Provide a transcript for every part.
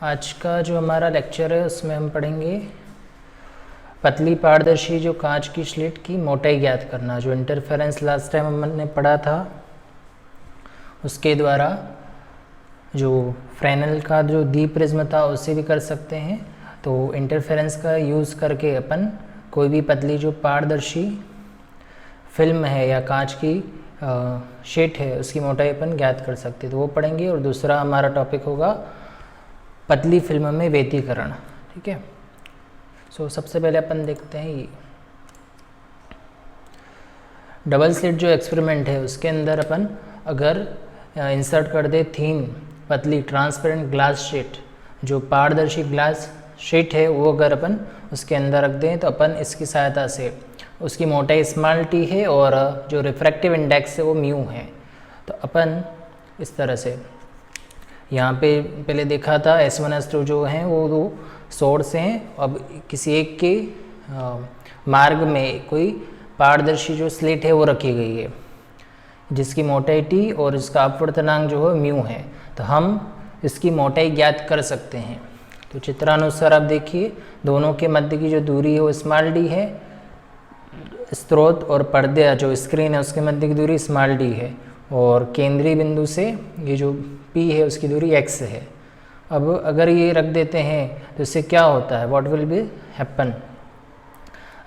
आज का जो हमारा लेक्चर है उसमें हम पढ़ेंगे पतली पारदर्शी जो कांच की स्लिट की मोटाई ज्ञात करना। जो इंटरफेरेंस लास्ट टाइम हमने पढ़ा था उसके द्वारा जो फ्रेनेल का जो डी प्रिज्म था उसे भी कर सकते हैं। तो इंटरफेरेंस का यूज़ करके अपन कोई भी पतली जो पारदर्शी फिल्म है या कांच की शीट है उसकी मोटाई अपन ज्ञात कर सकते हैं, तो वो पढ़ेंगे। और दूसरा हमारा टॉपिक होगा पतली फिल्म में व्यतिकरण। ठीक है, सो सबसे पहले अपन देखते हैं ये डबल स्लिट जो एक्सपेरिमेंट है उसके अंदर अपन अगर इंसर्ट कर दे थीन पतली ट्रांसपेरेंट ग्लास शीट, जो पारदर्शी ग्लास शीट है वो अगर अपन उसके अंदर रख दें तो अपन इसकी सहायता से उसकी मोटाई स्मॉल टी है और जो रिफ्रैक्टिव इंडेक्स है वो म्यू है। तो अपन इस तरह से यहाँ पे पहले देखा था S1 S2 जो हैं वो दो सोर्स हैं। अब किसी एक के मार्ग में कोई पारदर्शी जो स्लिट है वो रखी गई है जिसकी मोटाई टी और इसका अपवर्तनांक जो है म्यू है। तो हम इसकी मोटाई ज्ञात कर सकते हैं। तो चित्रानुसार आप देखिए दोनों के मध्य की जो दूरी है वो स्मॉल डी है, स्रोत और पर्दे जो स्क्रीन है उसके मध्य की दूरी स्मॉल डी है और केंद्रीय बिंदु से ये जो P है उसकी दूरी x है। अब अगर ये रख देते हैं तो इससे क्या होता है, व्हाट विल बी हैपन।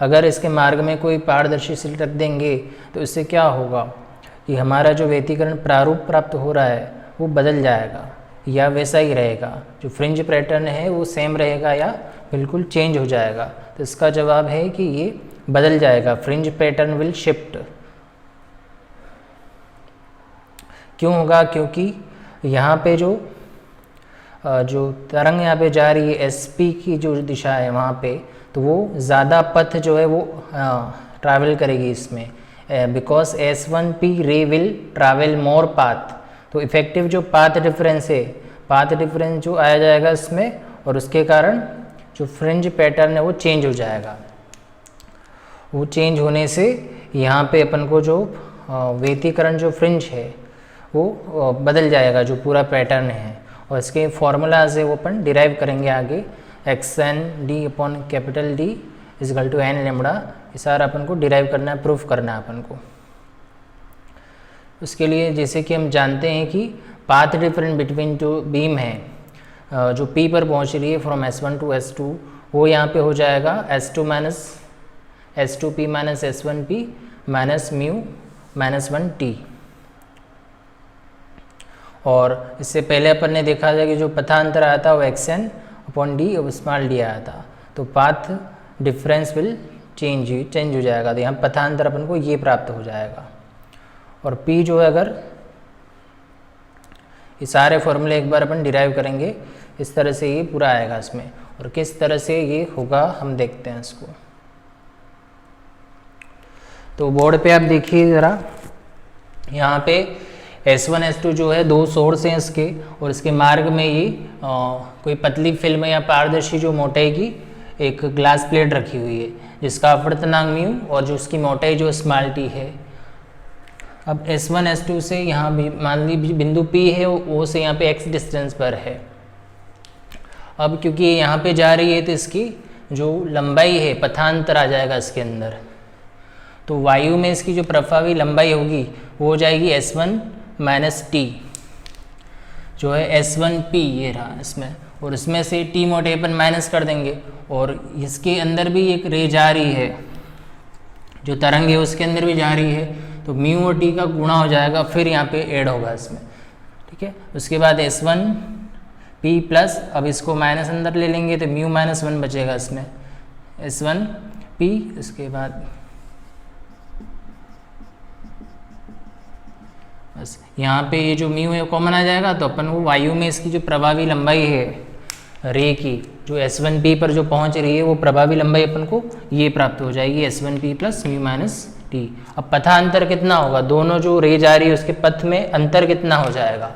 अगर इसके मार्ग में कोई पारदर्शी स्लिट रख देंगे तो इससे क्या होगा कि हमारा जो व्यतिकरण प्रारूप प्राप्त हो रहा है वो बदल जाएगा या वैसा ही रहेगा, जो फ्रिंज पैटर्न है वो सेम रहेगा या बिल्कुल चेंज हो जाएगा। तो इसका जवाब है कि ये बदल जाएगा, फ्रिंज पैटर्न विल शिफ्ट। क्यों होगा, क्योंकि यहाँ पे जो तरंग यहाँ पे जा रही है SP की जो दिशा है वहाँ पे, तो वो ज़्यादा पथ जो है वो ट्रैवल करेगी इसमें, बिकॉज S1P रे विल ट्रैवल मोर पाथ। तो इफेक्टिव जो पाथ डिफरेंस है, पाथ डिफरेंस जो आया जाएगा इसमें और उसके कारण जो फ्रिंज पैटर्न है वो चेंज हो जाएगा। वो चेंज होने से यहाँ पे अपन को जो व्यतिकरण जो फ्रिंज है वो बदल जाएगा, जो पूरा पैटर्न है। और इसके फॉर्मूलाज है वो अपन डिराइव करेंगे आगे, XN/D upon capital D equal to N lambda. ये सारा अपन को डिराइव करना है, प्रूफ करना है अपन को। उसके लिए जैसे कि हम जानते हैं कि पाथ डिफरेंस बिटवीन जो बीम है जो P पर पहुंच रही है फ्रॉम S1 टू S2, वो यहाँ पे हो जाएगा S2P minus S1P minus mu minus 1T। और इससे पहले अपन ने देखा था कि जो पथांतर आया था वो XN अपॉन D और स्मॉल d आया था। तो पाथ डिफरेंस विल चेंज हो जाएगा। तो यहाँ पथांतर अपन को ये प्राप्त हो जाएगा। और P जो है अगर ये सारे फॉर्मूले एक बार अपन डिराइव करेंगे, इस तरह से ये पूरा आएगा इसमें। और किस तरह से ये होगा हम देखते हैं इसको। तो बोर्ड पे आप देखिए ज़रा, यहाँ पे S1 S2 जो है दो सोर्स हैं इसके और इसके मार्ग में ये कोई पतली फिल्म या पारदर्शी जो मोटाई की एक ग्लास प्लेट रखी हुई है जिसका अपवर्तनांक म्यू और जो उसकी मोटाई जो स्मॉल टी है। अब S1 S2 से यहाँ भी मान लीजिए बिंदु P है वो से यहाँ पे x डिस्टेंस पर है। अब क्योंकि यहाँ पे जा रही है तो इसकी जो लंबाई है पथांतर आ जाएगा इसके अंदर। तो वायु में इसकी जो प्रभावी लंबाई होगी वो हो जाएगी S1 माइनस T, जो है S1P ये रहा इसमें। और इसमें से T मोटाई अपन माइनस कर देंगे और इसके अंदर भी एक रे जा रही है, जो तरंग है उसके अंदर भी जा रही है, तो म्यू और T का गुणा हो जाएगा, फिर यहाँ पे ऐड होगा इसमें। ठीक है, उसके बाद S1P प्लस, अब इसको माइनस अंदर ले लेंगे तो म्यू माइनस 1 बचेगा इसमें, S1P। उसके बाद बस यहाँ पे ये जो म्यू है कॉमन आ जाएगा। तो अपन वो वायु में इसकी जो प्रभावी लंबाई है रे की, जो S1P पर जो पहुँच रही है वो प्रभावी लंबाई अपन को ये प्राप्त हो जाएगी, S1P plus mu minus T। अब पथांतर कितना होगा, दोनों जो रे जा रही है उसके पथ में अंतर कितना हो जाएगा।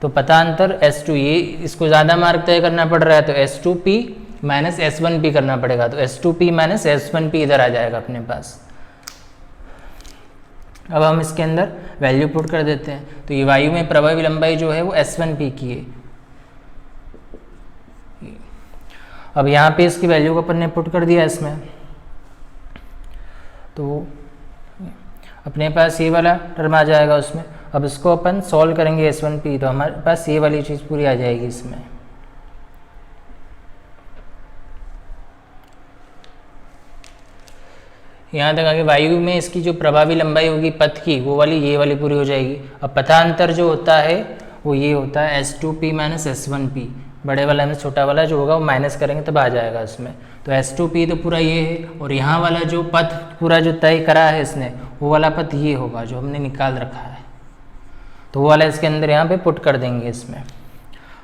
तो पथांतर S2, ये इसको ज़्यादा मार्ग तय करना पड़ रहा है तो S2P माइनस S1P करना पड़ेगा। तो S2P माइनस S1P इधर आ जाएगा अपने पास। अब हम इसके अंदर वैल्यू पुट कर देते हैं। तो ये वायु में प्रभावी लंबाई जो है वो S1P की है। अब यहाँ पे इसकी वैल्यू को अपन ने पुट कर दिया इसमें, तो अपने पास ये वाला टर्म आ जाएगा उसमें। अब इसको अपन सॉल्व करेंगे S1P, तो हमारे पास ये वाली चीज़ पूरी आ जाएगी इसमें। यहाँ तक आगे वायु में इसकी जो प्रभावी लंबाई होगी पथ की, वो वाली ये वाली पूरी हो जाएगी। अब पथांतर जो होता है वो ये होता है S2P माइनस S1P, बड़े वाला में छोटा वाला जो होगा वो माइनस करेंगे तब आ जाएगा इसमें। तो S2P तो पूरा ये है, और यहाँ वाला जो पथ पूरा जो तय करा है इसने, वो वाला पथ ये होगा जो हमने निकाल रखा है, तो वो वाला इसके अंदर यहाँ पे पुट कर देंगे इसमें।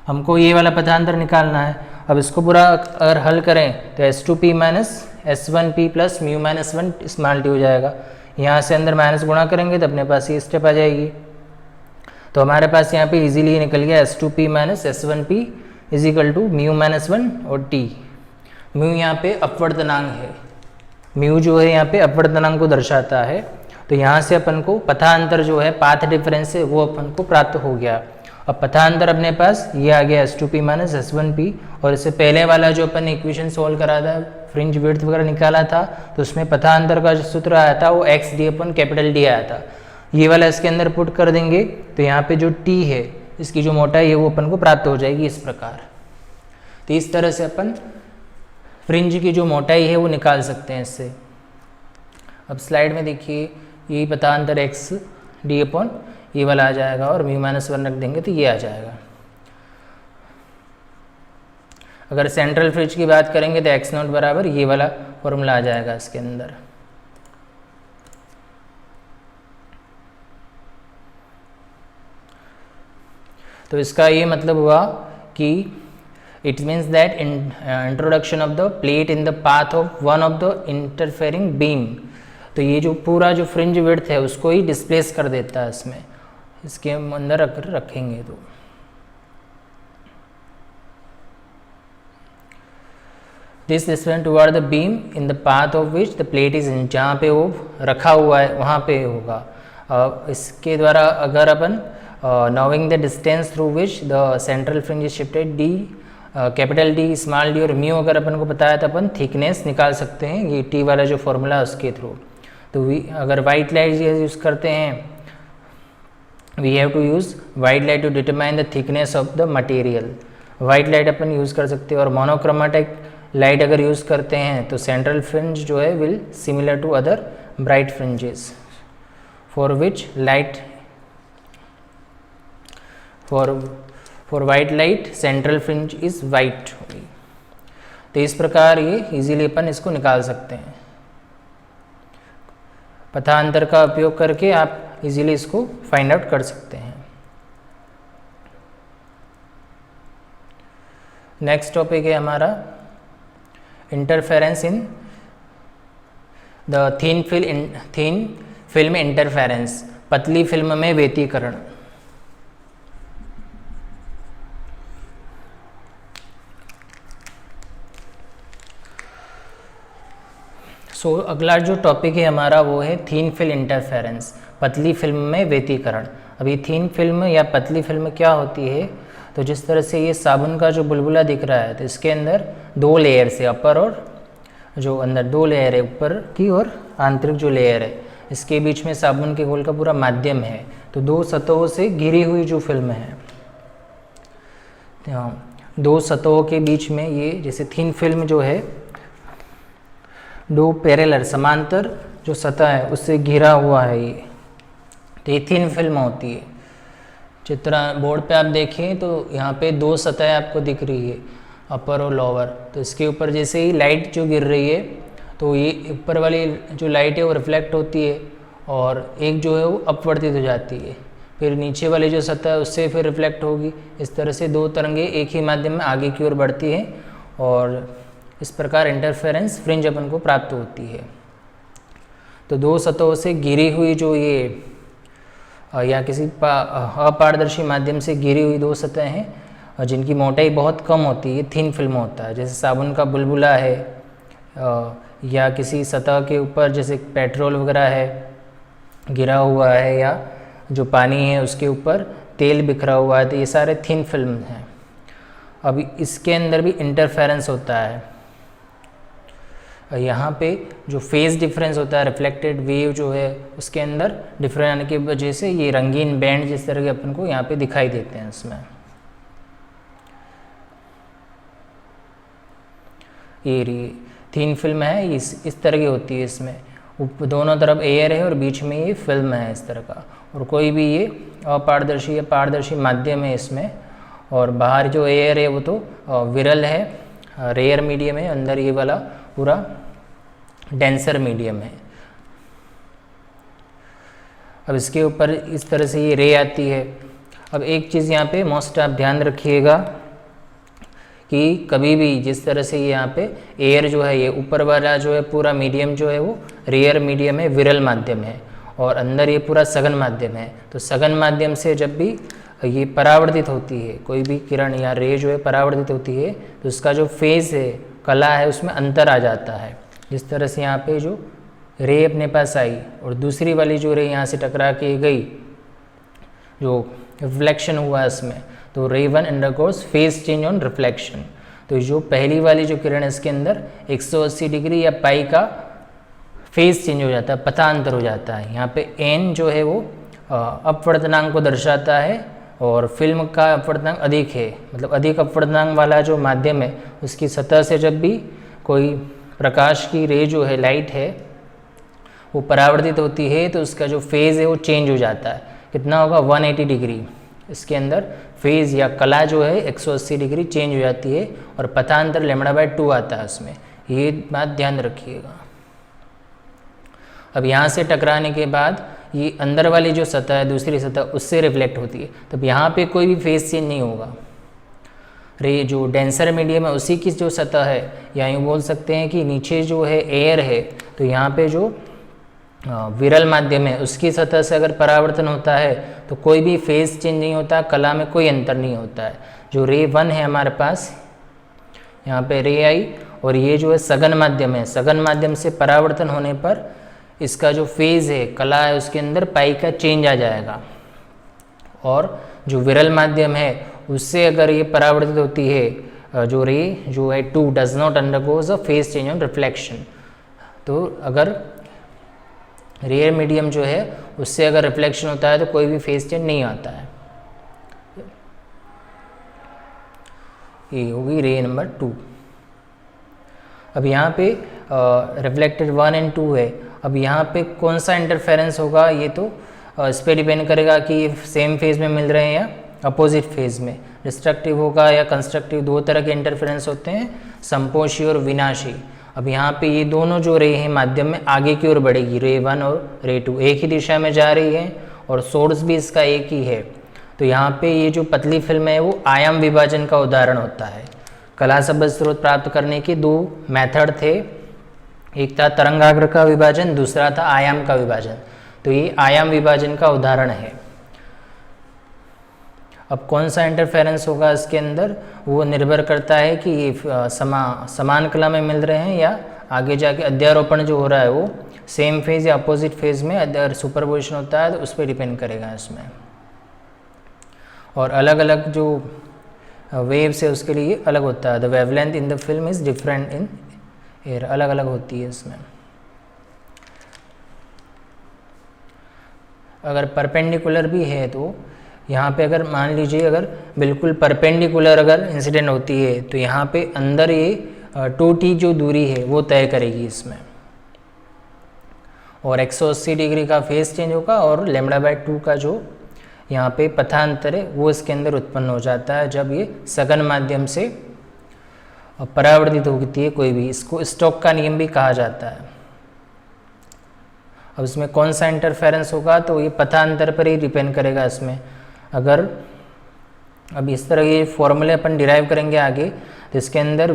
हमको ये वाला पथांतर निकालना है। अब इसको पूरा अगर हल करें तो S2P minus S1P plus mu minus 1 small T हो जाएगा। यहाँ से अंदर माइनस गुणा करेंगे तो अपने पास ये स्टेप आ जाएगी। तो हमारे पास यहाँ पे इजीली निकल गया S2P minus S1P is equal to mu minus 1 और टी। म्यू यहाँ पे अपवर्तनांक है, म्यू जो है यहाँ पे अपवर्तनांक को दर्शाता है। तो यहाँ से अपन को पथांतर जो है, पाथ डिफरेंस है, वो अपन को प्राप्त हो गया। अब पथांतर अपने पास ये आ गया S2P माइनस S1P, और इससे पहले वाला जो अपन इक्वेशन सॉल्व करा था, फ्रिंज विड्थ वगैरह निकाला था, तो उसमें पथांतर का जो सूत्र आया था वो XD अपन कैपिटल D आया था। ये वाला इसके अंदर पुट कर देंगे तो यहाँ पे जो T है, इसकी जो मोटाई है वो अपन को प्राप्त हो जाएगी इस प्रकार। तो इस तरह से अपन फ्रिंज की जो मोटाई है वो निकाल सकते हैं इससे। अब स्लाइड में देखिए, यही पथांतर XD अपॉन ये वाला आ जाएगा, और म्यू माइनस 1 रख देंगे तो ये आ जाएगा। अगर सेंट्रल फ्रिंज की बात करेंगे तो x0 बराबर ये वाला फॉर्मूला आ जाएगा इसके अंदर। तो इसका ये मतलब हुआ कि it means that introduction of the plate in the path of one of the interfering beam, तो ये जो पूरा जो फ्रिंज विड्थ है उसको ही डिस्प्लेस कर देता है इसमें, इसके अंदर रखेंगे तो। This distance toward the beam in the path of which the plate is in, जहाँ पे वो रखा हुआ है वहाँ पे होगा। इसके द्वारा अगर अपन knowing the distance through which the central fringe is shifted D, capital D, small d और म्यू अगर अपन को बताया तो अपन थिकनेस निकाल सकते हैं, ये T वाला जो फॉर्मूला है उसके थ्रू। तो अगर वाइट लाइट यूज़ करते हैं, we have to use white light to determine the thickness of the material. White light अपन यूज़ कर सकते हैं, और मोनोक्रोमेटिक लाइट अगर यूज़ करते हैं तो सेंट्रल फ्रिंज जो है will similar to other bright fringes for which light for white light central fringe is white. तो इस प्रकार ये इजीली अपन इसको निकाल सकते हैं। पथांतर का उपयोग करके आप इजीली इसको फाइंड आउट कर सकते हैं। नेक्स्ट टॉपिक है हमारा interference in the thin film interference, पतली फिल्म में व्यतिकरण। अगला जो टॉपिक है हमारा वो है थीन फिल्म इंटरफेरेंस, पतली फिल्म में व्यतिकरण। अभी थीन फिल्म या पतली फिल्म क्या होती है, तो जिस तरह से ये साबुन का जो बुलबुला दिख रहा है, तो इसके अंदर दो लेयर से, अपर और जो अंदर दो लेयर है, ऊपर की और आंतरिक जो लेयर है, इसके बीच में साबुन के घोल का पूरा माध्यम है। तो दो सतहों से घिरी हुई जो फिल्म है, दो सतहों के बीच में ये जैसे थीन फिल्म जो है, दो पैरेलल समांतर जो सतह है उससे घिरा हुआ है ये, तो ये थीन फिल्म होती है। चित्र बोर्ड पे आप देखें तो यहाँ पे दो सतह आपको दिख रही है, अपर और लोअर। तो इसके ऊपर जैसे ही लाइट जो गिर रही है तो ये ऊपर वाली जो लाइट है वो रिफ्लेक्ट होती है, और एक जो है वो अपवर्तित हो जाती है, फिर नीचे वाली जो सतह है उससे फिर रिफ्लेक्ट होगी। इस तरह से दो तरंगे एक ही माध्यम में आगे की ओर बढ़ती हैं, और इस प्रकार इंटरफेरेंस फ्रिंज अपन को प्राप्त होती है। तो दो सतहों से घिरी हुई जो ये या किसी अपारदर्शी माध्यम से घिरी हुई दो सतह हैं जिनकी मोटाई बहुत कम होती है, थीन फिल्म होता है। जैसे साबुन का बुलबुला है, या किसी सतह के ऊपर जैसे पेट्रोल वगैरह है गिरा हुआ है, या जो पानी है उसके ऊपर तेल बिखरा हुआ है, तो ये सारे थीन फिल्म हैं। अब इसके अंदर भी इंटरफेरेंस होता है। यहाँ पे जो फेज डिफरेंस होता है, रिफ्लेक्टेड वेव जो है उसके अंदर डिफरेंस आने की वजह से ये रंगीन बैंड जिस तरह के अपन को यहाँ पे दिखाई देते हैं इसमें। ये थीन फिल्म है, इस तरह की होती है। इसमें दोनों तरफ एयर है और बीच में ये फिल्म है इस तरह का, और कोई भी ये अपारदर्शी या पारदर्शी माध्यम है इसमें। और बाहर जो एयर है वो तो विरल है, रेयर मीडियम है, अंदर ये वाला पूरा डेंसर मीडियम है। अब इसके ऊपर इस तरह से ये रे आती है। अब एक चीज़ यहाँ पे मोस्ट आप ध्यान रखिएगा कि कभी भी जिस तरह से यहाँ पे एयर जो है, ये ऊपर वाला जो है पूरा मीडियम जो है वो रेयर मीडियम है, विरल माध्यम है, और अंदर ये पूरा सघन माध्यम है। तो सघन माध्यम से जब भी ये परावर्तित होती है, कोई भी किरण या रे जो है परावर्तित होती है, तो उसका जो फेज है, कला है, उसमें अंतर आ जाता है। जिस तरह से यहाँ पे जो रे अपने पास आई और दूसरी वाली जो रे यहाँ से टकरा के गई, जो रिफ्लेक्शन हुआ इसमें, तो रे one undergoes phase change on reflection. तो जो पहली वाली जो किरण है इसके अंदर 180 डिग्री या पाई का फेज चेंज हो जाता है, पथांतर हो जाता है। यहाँ पे एन जो है वो अपवर्तनांक को दर्शाता है, और फिल्म का अपवर्तनांक अधिक है, मतलब अधिक अपवर्तनांक वाला जो माध्यम है उसकी सतह से जब भी कोई प्रकाश की रे जो है, लाइट है, वो परावर्तित होती है तो उसका जो फेज़ है वो चेंज हो जाता है। कितना होगा? 180 डिग्री। इसके अंदर फेज़ या कला जो है 180 डिग्री चेंज हो जाती है, और पथांतर λ/2 आता है उसमें। ये बात ध्यान रखिएगा। अब यहाँ से टकराने के बाद ये अंदर वाली जो सतह है, दूसरी सतह, उससे रिफ्लेक्ट होती है, तब यहाँ पे कोई भी फेज चेंज नहीं होगा। रे जो डेंसर मीडियम है उसी की जो सतह है, या यूँ बोल सकते हैं कि नीचे जो है एयर है, तो यहाँ पे जो विरल माध्यम है उसकी सतह से अगर परावर्तन होता है तो कोई भी फेज चेंज नहीं होता, कला में कोई अंतर नहीं होता है। जो रे वन है हमारे पास, यहाँ पे रे आई, और ये जो है सघन माध्यम है, सघन माध्यम से परावर्तन होने पर इसका जो फेज़ है, कला है, उसके अंदर पाई का चेंज आ जाएगा। और जो विरल माध्यम है उससे अगर ये परावर्तित होती है जो रे जो है 2 does not undergoes a phase change on reflection. तो अगर रेयर मीडियम जो है उससे अगर रिफ्लेक्शन होता है तो कोई भी फेज चेंज नहीं आता है। ये होगी रे नंबर 2। अब यहाँ पे रिफ्लेक्टेड 1 और 2 है। अब यहाँ पे कौन सा इंटरफेरेंस होगा, ये तो इस पर डिपेंड करेगा कि ये सेम फेज में मिल रहे हैं या अपोजिट फेज में। डिस्ट्रक्टिव होगा या कंस्ट्रक्टिव, दो तरह के इंटरफेरेंस होते हैं, संपोषी और विनाशी। अब यहाँ पे ये दोनों जो रे हैं माध्यम में आगे की ओर बढ़ेगी, रे 1 और रे 2 एक ही दिशा में जा रही है, और सोर्स भी इसका एक ही है। तो यहाँ पे ये जो पतली फिल्म है वो आयाम विभाजन का उदाहरण होता है। कला शब्द स्रोत प्राप्त करने के 2 मेथड थे, एक था तरंगाग्र का विभाजन, दूसरा था आयाम का विभाजन। तो ये आयाम विभाजन का उदाहरण है। अब कौन सा इंटरफेरेंस होगा इसके अंदर, वो निर्भर करता है कि ये समान कला में मिल रहे हैं या आगे जाके अध्यारोपण जो हो रहा है वो सेम फेज या अपोजिट फेज में अगर सुपरपोजिशन होता है तो उस पर डिपेंड करेगा इसमें। और अलग अलग जो वेव्स है उसके लिए अलग होता है। The wavelength in the film is different in air, अलग अलग होती है इसमें। अगर परपेंडिकुलर भी है तो यहाँ पे अगर मान लीजिए अगर बिल्कुल परपेंडिकुलर अगर इंसिडेंट होती है तो यहाँ पे अंदर ये 2t जो दूरी है वो तय करेगी इसमें, और 180 डिग्री का फेज चेंज होगा, और λ/2 का जो यहाँ पे पथांतर है वो इसके अंदर उत्पन्न हो जाता है जब ये सघन माध्यम से परावर्तित होती है कोई भी। इसको स्टोक का नियम भी कहा जाता है। अब इसमें कौन सा इंटरफेरेंस होगा तो ये पथांतर पर ही डिपेंड करेगा इसमें। अगर अब इस तरह ये फॉर्मूले अपन डिराइव करेंगे आगे, तो इसके अंदर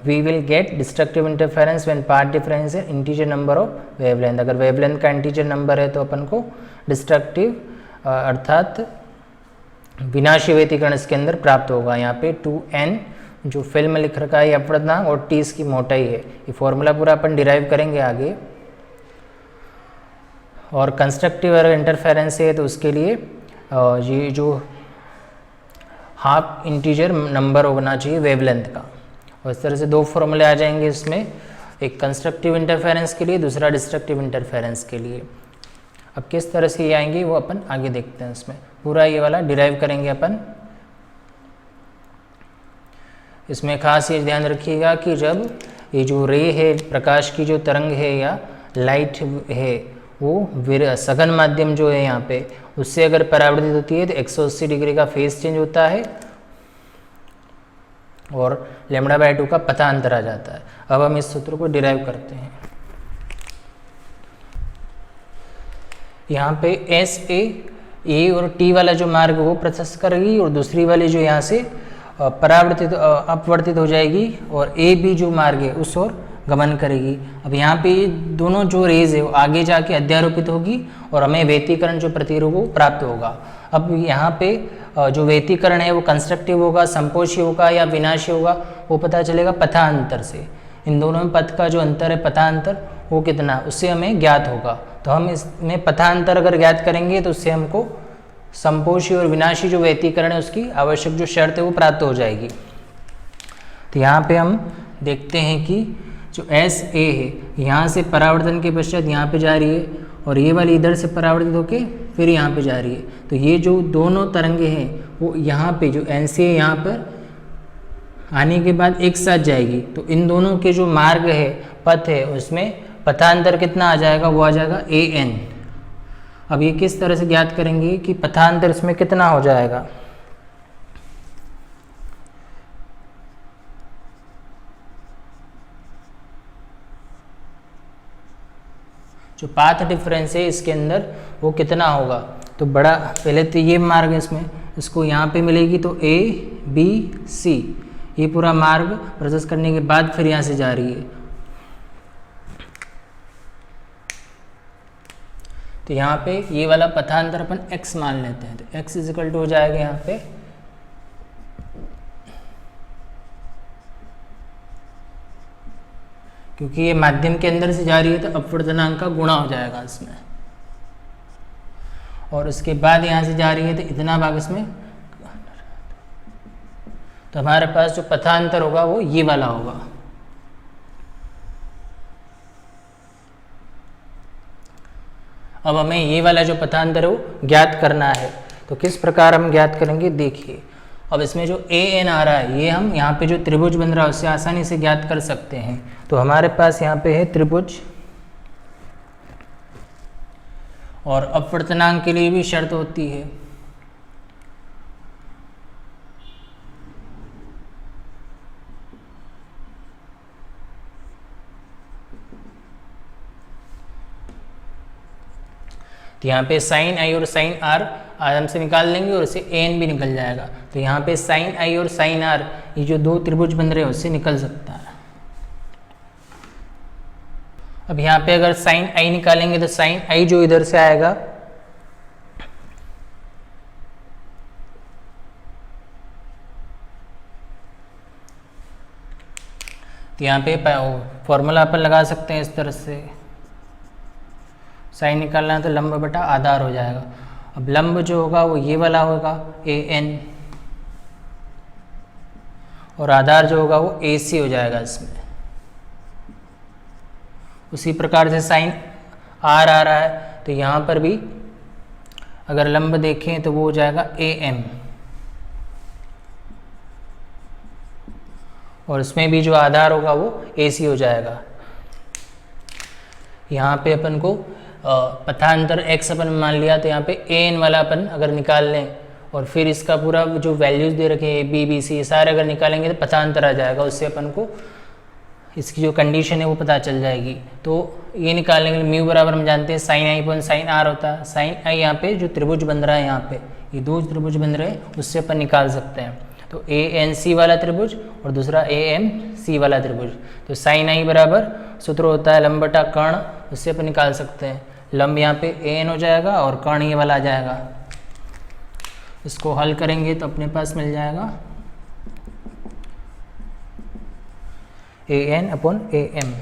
we will get destructive interference when path difference है इंटीजर नंबर ऑफ वेवलेंथ। अगर वेवलेंथ का इंटीजर नंबर है तो अपन को डिस्ट्रक्टिव अर्थात विनाशी व्यतिकरण इसके अंदर प्राप्त होगा। यहाँ पे 2n जो फिल्म लिख रखा है अपवर्तनांक और t इसकी मोटाई है। ये फॉर्मूला पूरा अपन डिराइव करेंगे आगे। और कंस्ट्रक्टिव अगर इंटरफेरेंस है तो उसके लिए ये जो हाफ इंटीजर नंबर होना चाहिए वेवलेंथ का। और इस तरह से दो फॉर्मूले आ जाएंगे इसमें, एक कंस्ट्रक्टिव इंटरफेरेंस के लिए, दूसरा डिस्ट्रक्टिव इंटरफेरेंस के लिए। अब किस तरह से ये आएंगे वो अपन आगे देखते हैं। इसमें पूरा ये वाला डिराइव करेंगे अपन। इसमें खास ये ध्यान रखिएगा कि जब ये जो रे है, प्रकाश की जो तरंग है या लाइट है, वो सघन माध्यम जो है यहाँ पे, उससे अगर परावर्तित होती है तो 180 डिग्री का फेज चेंज होता है और λ/2 का पथांतर आ जाता है। अब हम इस सूत्र को डिराइव करते हैं। यहाँ पे एस ए और टी वाला जो मार्ग वो प्रशस्त करेगी और दूसरी वाली जो यहाँ से परावर्तित अपवर्तित हो जाएगी और ए बी जो मार्ग है उस ओर गमन करेगी। अब यहाँ पे दोनों जो रेज है वो आगे जाके अध्यारोपित होगी और हमें व्यतिकरण जो प्रतिरूप वो प्राप्त होगा। अब यहाँ पे जो व्यतिकरण है वो कंस्ट्रक्टिव होगा, संपोषी होगा या विनाशी होगा, वो पता चलेगा पथांतर से। इन दोनों में पथ का जो अंतर है पथांतर वो कितना, उससे हमें ज्ञात होगा। तो हम इसमें पथांतर अगर ज्ञात करेंगे तो उससे हमको संपोषी और विनाशी जो व्यतिकरण है उसकी आवश्यक जो शर्त है वो प्राप्त हो जाएगी। तो यहाँ पे हम देखते हैं कि जो एस ए है यहाँ से परावर्तन के पश्चात यहाँ पे जा रही है और ये वाली इधर से परावर्तित होके फिर यहाँ पे जा रही है। तो ये जो दोनों तरंगे हैं वो यहाँ पे जो एन सी है यहाँ पर आने के बाद एक साथ जाएगी। तो इन दोनों के जो मार्ग है, पथ है, उसमें पथांतर कितना आ जाएगा, वो आ जाएगा ए एन। अब ये किस तरह से ज्ञात करेंगे कि पथांतर इसमें कितना हो जाएगा। जो पाथ डिफरेंस है इसके अंदर वो कितना होगा, तो बड़ा पहले तो ये मार्ग है इसमें, इसको यहाँ पे मिलेगी तो ए बी सी, ये पूरा मार्ग प्रोसेस करने के बाद फिर यहाँ से जा रही है। तो यहाँ पे ये वाला पथांतर अपन x मान लेते हैं। तो x इजिकल टू हो जाएगा यहाँ पे क्योंकि ये माध्यम के अंदर से जा रही है तो अपवर्तनांक का गुणा हो जाएगा इसमें, और उसके बाद यहाँ से जा रही है तो इतना भाग इसमें, तो हमारे पास जो पथांतर होगा वो ये वाला होगा। अब हमें ये वाला जो पथांतर है वो ज्ञात करना है। तो किस प्रकार हम ज्ञात करेंगे, देखिए। अब इसमें जो ए एन आ रहा है ये हम यहाँ पे जो त्रिभुज बन रहा है उससे आसानी से ज्ञात कर सकते हैं। तो हमारे पास यहाँ पे है त्रिभुज और अपवर्तनांक के लिए भी शर्त होती है। तो यहाँ पे साइन आई और साइन आर आराम से निकाल लेंगे और इससे एन भी निकल जाएगा। तो यहाँ पे साइन आई और साइन आर ये जो दो त्रिभुज बन रहे हैं उससे निकल सकता है। अब यहाँ पे अगर साइन आई निकालेंगे तो साइन आई जो इधर से आएगा तो यहाँ पे फॉर्मूला अपन लगा सकते हैं इस तरह से, साइन निकालना है तो लंब बटा आधार हो जाएगा। अब लंब जो होगा वो ये वाला होगा ए एन और आधार जो होगा वो ए सी हो जाएगा इसमें। उसी प्रकार से साइन आर आ रहा है तो यहाँ पर भी अगर लंब देखें तो वो हो जाएगा ए एम, और इसमें भी जो आधार होगा वो ए सी हो जाएगा। यहाँ पे अपन को पथांतर x अपन मान लिया तो यहाँ पे ए एन वाला अपन अगर निकाल लें और फिर इसका पूरा जो वैल्यूज दे रखे हैं बी बी सी सारे अगर निकालेंगे तो पथांतर आ जाएगा। उससे अपन को इसकी जो कंडीशन है वो पता चल जाएगी। तो ये निकालने के लिए म्यू बराबर हम जानते हैं sine i point sine r होता है। साइन आई यहाँ पे जो त्रिभुज बन रहा है, यहाँ पे ये दो त्रिभुज बन रहे हैं उससे अपन निकाल सकते हैं। तो ए एन सी वाला त्रिभुज और दूसरा ए एम सी वाला त्रिभुज। तो साइन आई बराबर सूत्र होता है लंब बटा कर्ण, उससे अपन निकाल सकते हैं। लंब यहाँ पे ए एन हो जाएगा और कर्ण ये वाला आ जाएगा। इसको हल करेंगे तो अपने पास मिल जाएगा A N upon A M.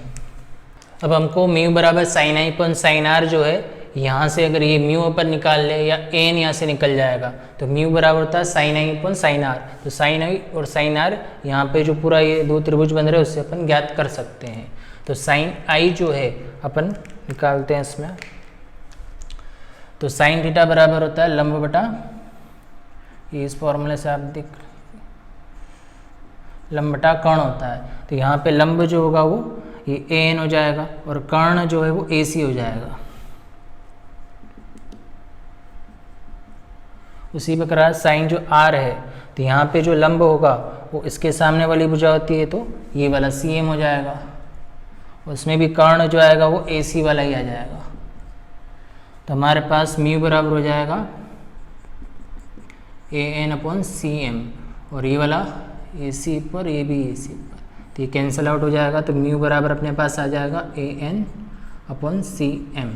अब हमको म्यू बराबर sine i upon sine r जो है यहाँ से अगर ये म्यू अपन निकाल ले या एन यहाँ से निकल जाएगा तो म्यू बराबर होता है sine i upon sine r. तो साइन आई और साइन आर यहाँ पे जो पूरा ये दो त्रिभुज बन रहे हैं उससे अपन ज्ञात कर सकते हैं। तो साइन आई जो है अपन निकालते हैं इसमें, तो साइन थीटा बराबर होता है लंब बटा, ये इस फॉर्मूले से आप देख, लंब बटा कर्ण होता है। तो यहाँ पे लंब जो होगा वो ये ए एन हो जाएगा और कर्ण जो है वो ए सी हो जाएगा। उसी प्रकार साइन जो आर है तो यहाँ पे जो लंब होगा वो इसके सामने वाली भुजा होती है तो ये वाला सी एम हो जाएगा, उसमें भी कर्ण जो आएगा वो ए सी वाला ही आ जाएगा। तो हमारे पास म्यू बराबर हो जाएगा A N upon C M और ये वाला ए सी पर, ये भी ए सी पर, तो ये कैंसिल आउट हो जाएगा। तो म्यू बराबर अपने पास आ जाएगा A N upon C M,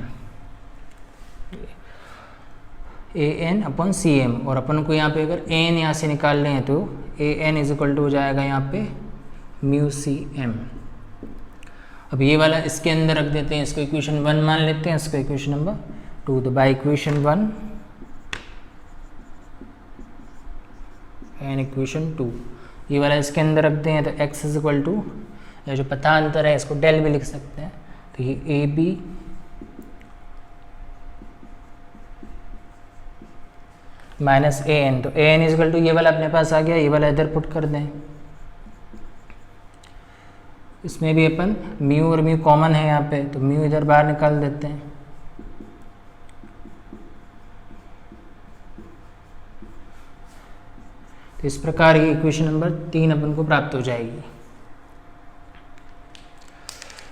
A N upon C M. और अपन को यहाँ पे अगर ए एन यहाँ से निकाल लें तो A N is equal to हो जाएगा यहाँ पे म्यू सी एम। अब ये वाला इसके अंदर रख देते हैं, इसको इक्वेशन 1 मान लेते हैं, इसको इक्वेशन नंबर 2। तो बाय इक्वेशन 1 एंड इक्वेशन 2 ये वाला इसके अंदर रखते हैं तो x इज इक्वल टू, या जो पथांतर है इसको डेल भी लिख सकते हैं। तो ये A B minus A N, तो A N is equal to ये वाला अपने पास आ गया, ये वाला इधर पुट कर दें। इसमें भी अपन म्यू और म्यू कॉमन है यहाँ पे, तो म्यू इधर बाहर निकाल देते हैं। तो इस प्रकार ये इक्वेशन नंबर 3 अपन को प्राप्त हो जाएगी।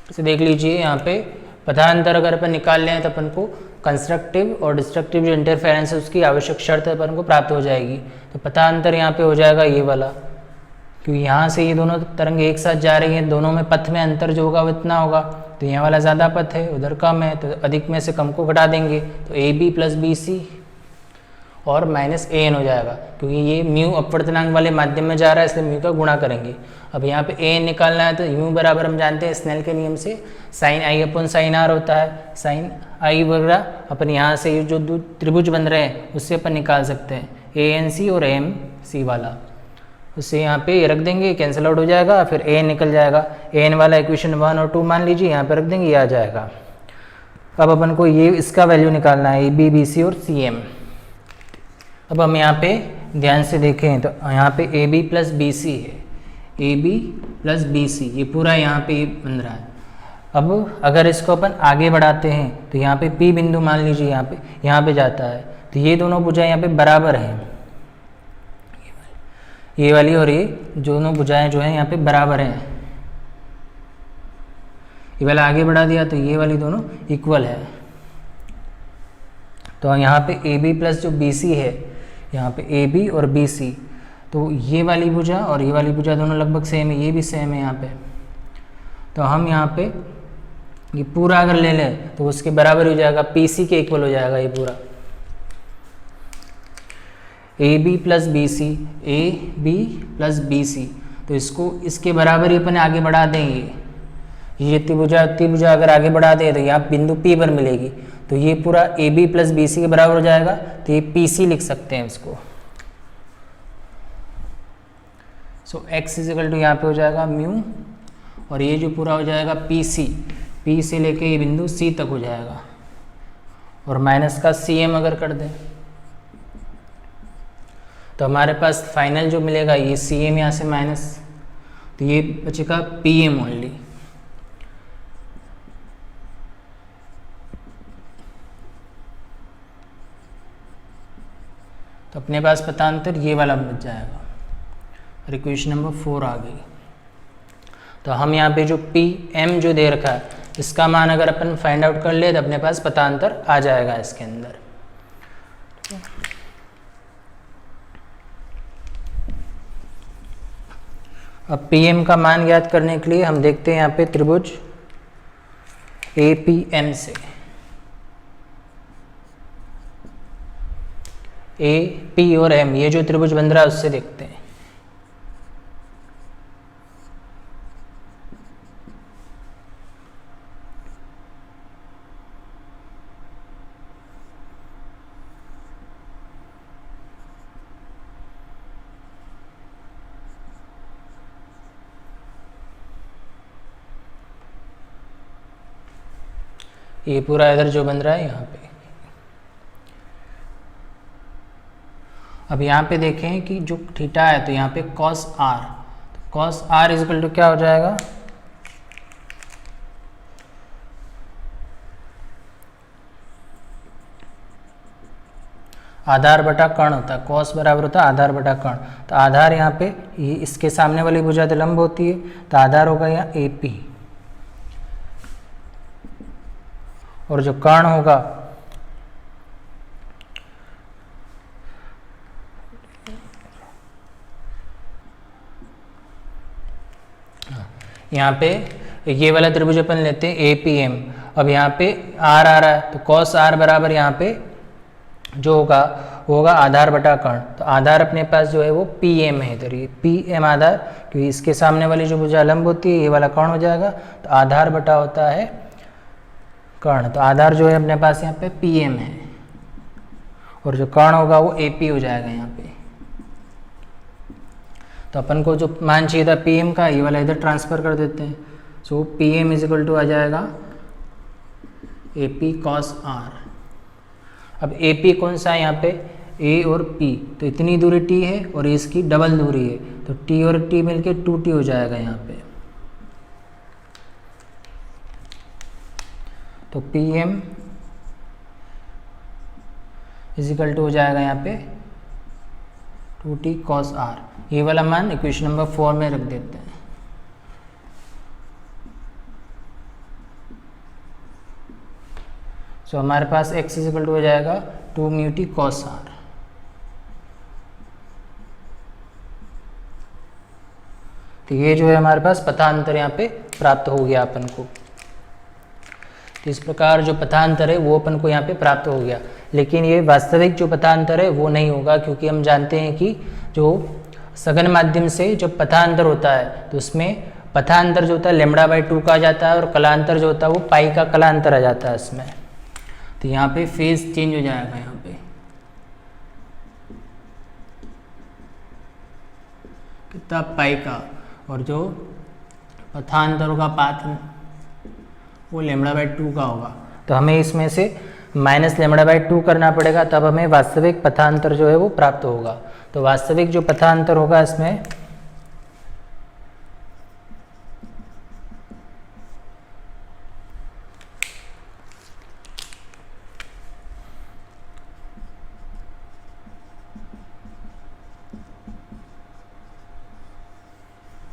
इसे देख लीजिए, यहाँ पे पदांतर अगर अपन निकाल लें तो अपन को कंस्ट्रक्टिव और डिस्ट्रक्टिव जो इंटरफेरेंस है उसकी आवश्यक शर्त अपन को प्राप्त हो जाएगी। तो पदांतर यहाँ पे हो जाएगा ये वाला, क्योंकि यहाँ से ये दोनों तरंग एक साथ जा रही हैं, दोनों में पथ में अंतर जो होगा वो इतना होगा। तो यहाँ वाला ज़्यादा पथ है, उधर कम है, तो अधिक में से कम को घटा देंगे। तो A B plus B C और माइनस ए एन हो जाएगा, क्योंकि ये म्यू अपवर्तनांक वाले माध्यम में जा रहा है इसलिए म्यू का गुणा करेंगे। अब यहाँ पे ए एन निकालना है तो म्यू बराबर हम जानते हैं स्नेल के नियम से sine i upon sine r होता है। साइन आई वगैरह अपन यहाँ से ये जो दो त्रिभुज बन रहे हैं उससे अपन निकाल सकते हैं, ए एन सी और एम सी वाला। उससे यहाँ पे ये रख देंगे, कैंसिल आउट हो जाएगा, फिर ए एन निकल जाएगा। ए एन वाला इक्वेशन 1 और 2 मान लीजिए, यहाँ पे रख देंगे, ये आ जाएगा। अब अपन को ये इसका वैल्यू निकालना है, ए बी बी सी और सी एम। अब हम यहाँ पे ध्यान से देखें तो यहाँ पे A B plus B C है, A B plus B C, ये पूरा यहाँ पे बन रहा है। अब अगर इसको अपन आगे बढ़ाते हैं तो यहाँ पे पी बिंदु मान लीजिए यहाँ पे जाता है, तो ये दोनों भुजाएं यहाँ पे बराबर हैं, ये वाली और ये दोनों भुजाएं जो हैं यहाँ पे बराबर हैं। ये वाला आगे बढ़ा दिया तो ये वाली दोनों इक्वल है। तो यहाँ पे ए बी प्लस जो बी सी है, यहाँ पे ए बी और बी सी, तो ये वाली भुजा और ये वाली भुजा दोनों लगभग सेम है, ये भी सेम है यहाँ पे। तो हम यहाँ पे ये पूरा अगर ले लें तो उसके बराबर हो जाएगा, पी सी के इक्वल हो जाएगा ये पूरा। A B plus B C, A B plus B C, तो इसको इसके बराबर ही अपन आगे बढ़ा देंगे। ये त्रिभुजा अगर आगे बढ़ा दें तो यहाँ बिंदु P पर मिलेगी, तो ये पूरा A B plus B C के बराबर हो जाएगा। तो ये पी सी लिख सकते हैं इसको। सो एक्स इज इक्वल टू यहाँ पे हो जाएगा म्यू, और ये जो पूरा हो जाएगा पी सी, पी से लेके ये बिंदु सी तक हो जाएगा, और माइनस का सी एम अगर कर दें तो हमारे पास फाइनल जो मिलेगा ये सी एम यहाँ से माइनस, तो ये बचेगा पी एम ओनली। तो अपने पास पथांतर ये वाला बच जाएगा, और इक्वेशन नंबर 4 आ गई। तो हम यहाँ पे जो पी एम जो दे रखा है इसका मान अगर अपन फाइंड आउट कर ले तो अपने पास पथांतर आ जाएगा इसके अंदर। अब पी एम का मान ज्ञात करने के लिए हम देखते हैं यहाँ पे त्रिभुज ए पी एम से, ए पी और एम ये जो त्रिभुज बन रहा है उससे देखते हैं। ये पूरा इधर जो बन रहा है यहाँ पे। अब यहाँ पे देखें कि जो थीटा है तो यहाँ पे cos r, तो cos r इक्वल टू क्या हो जाएगा, आधार बटा कर्ण होता है, cos बराबर होता है आधार बटा कर्ण। तो आधार यहाँ पे ये इसके सामने वाली भुजा तो लंब होती है, तो आधार होगा यहाँ AP, और जो कर्ण होगा यहाँ पे ये वाला त्रिभुज अपन लेते हैं APM। अब यहाँ पे R आ रहा है तो cos R बराबर यहाँ पे जो होगा वो होगा आधार बटा कर्ण। तो आधार अपने पास जो है वो PM है, इधर ये PM आधार, क्योंकि इसके सामने वाली जो भुजा लंब होती है ये वाला कर्ण हो जाएगा, तो आधार बटा होता है कर्ण। तो आधार जो है अपने पास यहाँ पे PM है, और जो कर्ण होगा वो AP हो जाएगा यहाँ पे। तो अपन को जो मान चाहिए था PM का, ये वाला इधर ट्रांसफर कर देते हैं। सो PM इज इक्वल टू आ जाएगा AP cos R। अब AP कौन सा है यहाँ पे, A और P, तो इतनी दूरी T है और इसकी डबल दूरी है, तो T और T मिलके 2T हो जाएगा यहाँ पे। तो PM इज इक्वल टू हो जाएगा यहाँ पे 2T cos R। ये वाला मान इक्वेशन नंबर 4 में रख देते हैं। सो हमारे पास x इज इक्वल टू हो जाएगा 2 μt cos R। तो ये जो है हमारे पास पथांतर यहाँ पे प्राप्त हो गया अपन को। तो इस प्रकार जो पथांतर है वो अपन को यहाँ पे प्राप्त हो गया, लेकिन ये वास्तविक जो पथांतर है वो नहीं होगा, क्योंकि हम जानते हैं कि जो सघन माध्यम से जो पथांतर होता है तो उसमें पथांतर जो होता है λ/2 का आ जाता है, और कलांतर जो होता है वो पाई का कलांतर आ जाता है इसमें। तो यहाँ पे फेज चेंज हो जाएगा यहाँ पे, कितना पाई का, और जो पथांतरों का पाथ वो λ/2 का होगा। तो हमें इसमें से -λ/2 करना पड़ेगा, तब हमें वास्तविक पथांतर जो है वो प्राप्त होगा। तो वास्तविक जो पथांतर होगा इसमें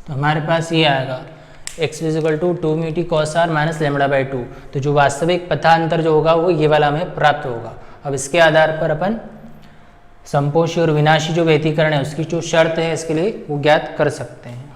तो हमारे पास ये आएगा x is equal to 2 μt cos R minus λ/2। तो जो वास्तविक पथांतर जो होगा वो ये वाला हमें प्राप्त होगा। अब इसके आधार पर अपन संपोषी और विनाशी जो व्यतिकरण है उसकी जो शर्त है इसके लिए वो ज्ञात कर सकते हैं।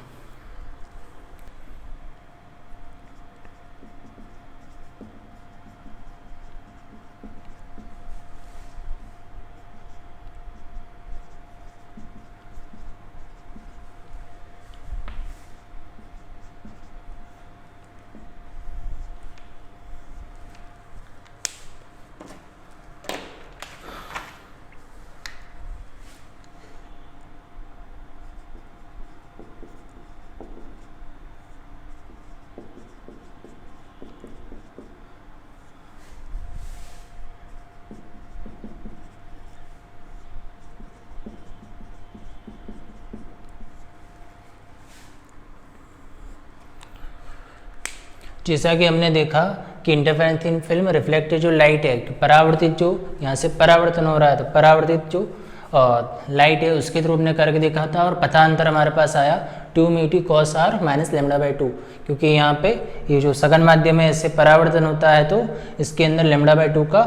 जैसा कि हमने देखा कि इंटरफेरेंस इन फिल्म रिफ्लेक्टेड जो लाइट है, परावर्तित जो यहाँ से परावर्तन हो रहा है, तो परावर्तित जो लाइट है उसके थ्रू हमने करके देखा था, और पथांतर हमारे पास आया 2 μt cos R माइनस λ/2, क्योंकि यहाँ पे ये जो सघन माध्यम है इससे परावर्तन होता है तो इसके अंदर λ/2 का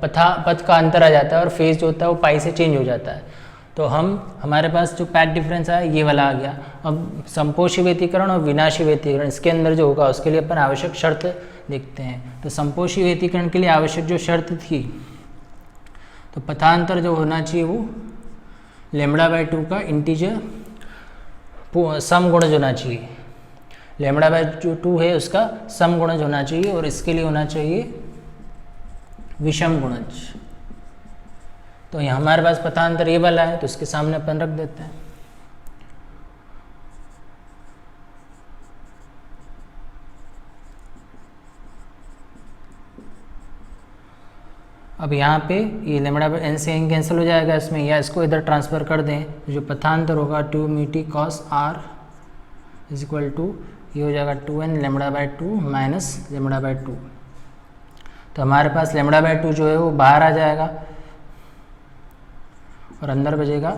पथ का अंतर आ जाता है, और फेज जो होता है वो पाई से चेंज हो जाता है। तो हमारे पास जो पैथ डिफरेंस है ये वाला आ गया। अब संपोषी व्यतिकरण और विनाशी व्यतिकरण इसके अंदर जो होगा उसके लिए अपन आवश्यक शर्त देखते हैं। तो संपोषी व्यतिकरण के लिए आवश्यक जो शर्त थी, तो पथांतर जो होना चाहिए वो λ/2 का इंटीजर सम गुणज होना चाहिए, λ/2 है उसका सम गुणज होना चाहिए, और इसके लिए होना चाहिए विषम गुणज। तो यहाँ हमारे पास पथांतर ये वाला है तो इसके सामने अपन रख देते हैं। अब यहाँ पे ये लेमड़ा एन से एन कैंसिल हो जाएगा इसमें, या इसको इधर ट्रांसफ़र कर दें, जो पथांतर होगा 2 मीटी cos r is equal to ये हो जाएगा 2n lambda by 2 minus lambda by 2। तो हमारे पास लेमड़ा बाय 2 जो है वो बाहर आ जाएगा और अंदर बचेगा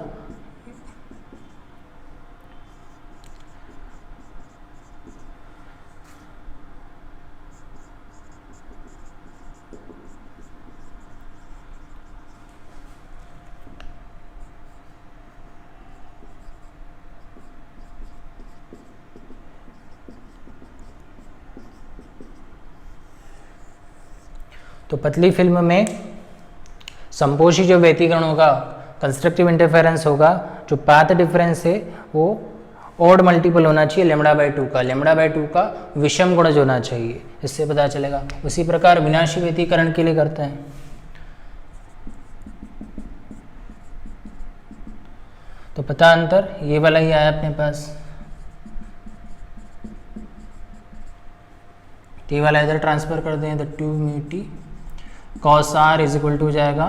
तो पतली फिल्म में संपोषी जो व्यतिकरण होगा, कंस्ट्रक्टिव इंटरफेरेंस होगा, जो पाथ डिफरेंस है वो ऑड मल्टीपल होना चाहिए लेमड़ा बाय 2 का, लेमड़ा बाय 2 का विषम गुणज होना चाहिए, इससे पता चलेगा। उसी प्रकार विनाशी व्यतिकरण के लिए करते हैं। तो पता अंतर ये वाला ही आया अपने पास, ये वाला इधर ट्रांसफर कर दें तो 2 मीटी cos r is equal to हो जाएगा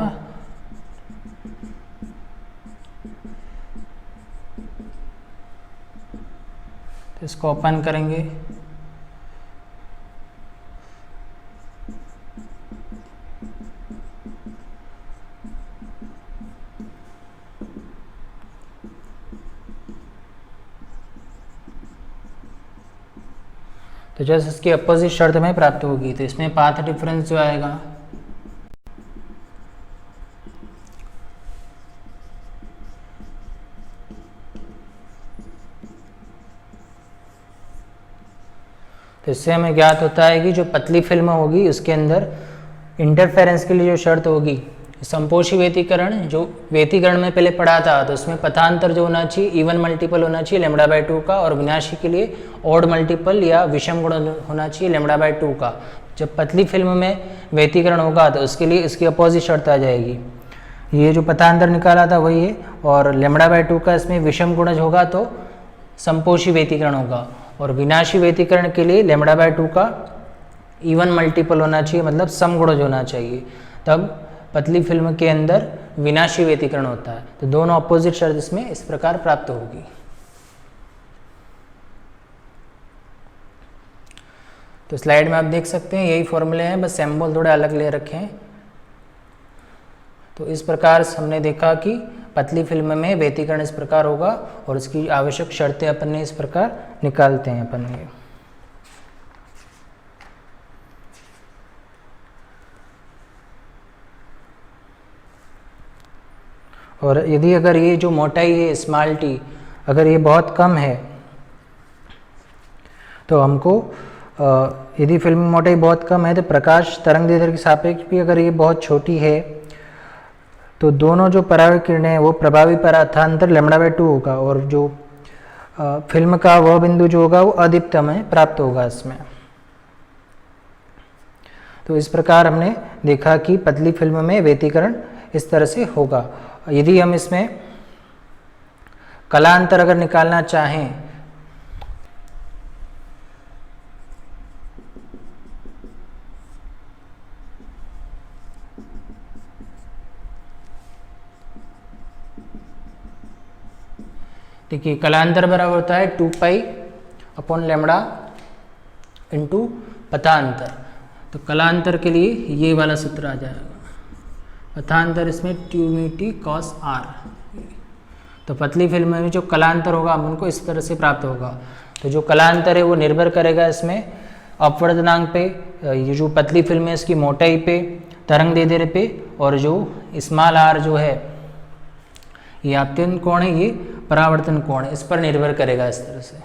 तो इसको ओपन करेंगे तो जैसे इसकी अपोजिट शर्त में प्राप्त होगी, तो इसमें पाथ डिफरेंस जो आएगा तो इससे हमें ज्ञात होता है कि जो पतली फिल्म होगी उसके अंदर इंटरफेरेंस के लिए जो शर्त होगी, संपोषी व्यतिकरण जो व्यतिकरण में पहले पढ़ा था, तो उसमें पथांतर जो होना चाहिए इवन मल्टीपल होना चाहिए लेमड़ा बाय 2 का, और विनाशी के लिए ऑड मल्टीपल या विषम गुण होना चाहिए लेमड़ा बाय 2 का। जब पतली फिल्म में व्यतिकरण होगा तो उसके लिए इसकी अपोजिट शर्त आ जाएगी। ये जो पथांतर निकाला था वही है, और लेमड़ा बाय 2 का इसमें विषम गुणज होगा तो संपोषी व्यतिकरण होगा, और विनाशी व्यतिकरण के लिए लेमड़ा बाय 2 का इवन मल्टीपल होना चाहिए, मतलब समगुणज होना चाहिए, तब पतली फिल्म के अंदर विनाशी व्यतिकरण होता है। तो दोनों अपोजिट शर्त इसमें इस प्रकार प्राप्त होगी। तो स्लाइड में आप देख सकते हैं यही फॉर्मूले हैं, बस सिंबल थोड़े अलग ले रखे हैं। तो इस प्रकार हमने देखा कि पतली फिल्म में व्यतिकरण इस प्रकार होगा और इसकी आवश्यक शर्तें अपन ने इस प्रकार निकालते हैं अपन ये। और यदि अगर ये जो मोटाई है स्मॉल टी अगर ये बहुत कम है तो हमको यदि फिल्म की मोटाई बहुत कम है तो प्रकाश तरंग दैर्ध्य के सापेक्ष भी अगर ये बहुत छोटी है तो दोनों जो परावर्तित किरणें हैं वो प्रभावी परार्थांतर लेमड़ा बाय 2 होगा, और जो फिल्म का वह बिंदु जो होगा वो अधिकतम है प्राप्त होगा इसमें। तो इस प्रकार हमने देखा कि पतली फिल्म में व्यतिकरण इस तरह से होगा। यदि हम इसमें कलांतर अगर निकालना चाहें देखिए कलांतर बराबर होता है 2 पाई अपॉन लेमड़ा इंटू पथांतर। तो कलांतर के लिए ये वाला सूत्र आ जाएगा, पथांतर इसमें 2 मीटी कॉस आर। तो पतली फिल्म में जो कलांतर होगा हम उनको इस तरह से प्राप्त होगा। तो जो कलांतर है वो निर्भर करेगा इसमें अपवर्तनांक पे, ये जो पतली फिल्म है इसकी मोटाई पे, तरंग दैर्ध्य पे, और जो स्मॉल आर जो है ये आपतन कोण है, ये परावर्तन कोण है, इस पर निर्भर करेगा इस तरह से।